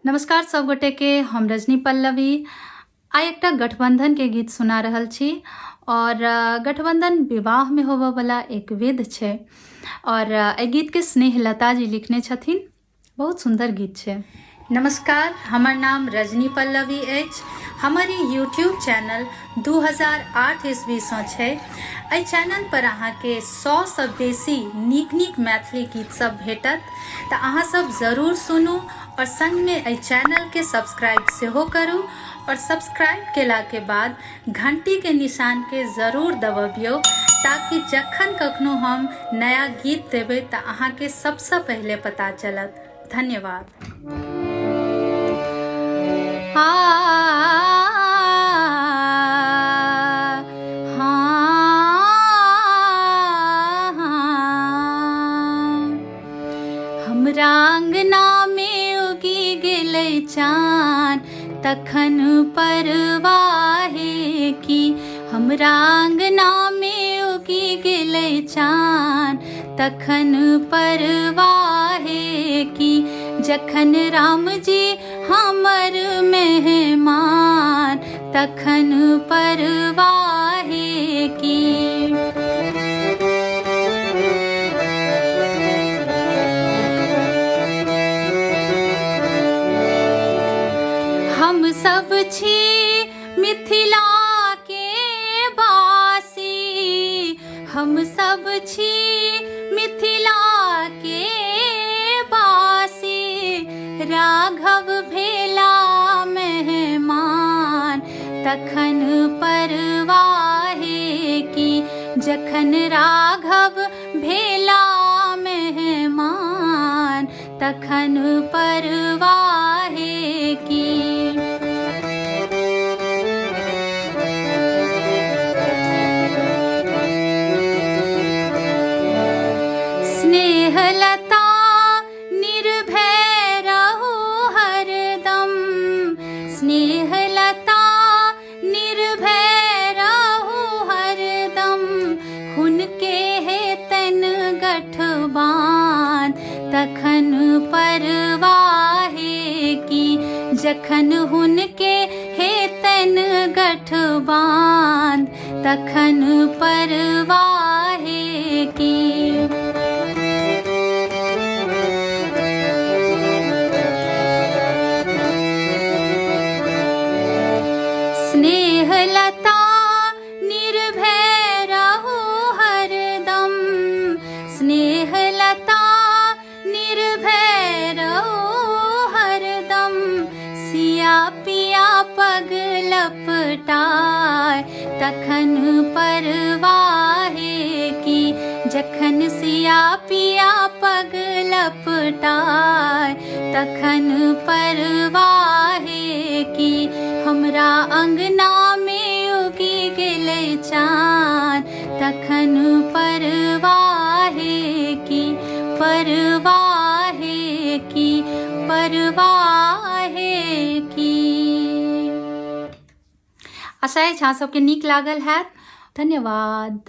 नमस्कार सब गोटे के हम रजनी पल्लवी आइ एकटा गठबंधन के गीत सुना रहल छी और गठबंधन विवाह में होबे वाला एक विध छै और एहि गीत के स्नेहलता जी लिखने छथिन। बहुत सुंदर गीत छै। नमस्कार, हमर नाम रजनी पल्लवी अछि। हमर ई यूट्यूब चैनल 2008 ईस्वी सँ छै। एहि चैनल पर अहाँके 100 सँ बेसी नीक मैथिली गीत सब भेटत, तऽ अहाँ सब जरूर सुनू और संग में एहि चैनल के सब्सक्राइब सेहो करू और सब्सक्राइब केला के बाद घंटी के निशान के जरूर दबाबियौ, ताकि जखन कखनो हम नया गीत देबै तऽ अहाँके सबसे पहले पता चलत। धन्यवाद। हमरा अंगना में उगी गेलै चान, तखन परवाहे की। हमरा अंगना में उगी गेलै चान, तखन परवाहे की। जखन राम जी हमर मेहमान, तखन परवाहे की। हम सब छी मिथिला के वासी, हम सब छी मिथिला के वासी। राघव भेला मेहमान, तखन परवाहे की। जखन राघव भेला मेहमान, तखन परवाहे की। स्नेहलता निर्भय रहू हरदम, स्नेहलता निर्भय रहू हरदम। हुनके हेतन गठबान, तखन परवाहे की। जखन हुनके हेतन गठबान, तखन परवाहे की। स्नेहलता निर्भय रहू हरदम, स्नेहलता निर्भय रहू हरदम। सिया पिया पग लपटाय, तखन परवाहे की। जखन सिया पिया पग लपटाय, तखन परवाहे की। हमरा अंगना में उगी गेलै चान, तखन परवाहे की। परवाहे की, परवाहे की। आशा अछि अहाँ सबके नीक लागल हैत। धन्यवाद।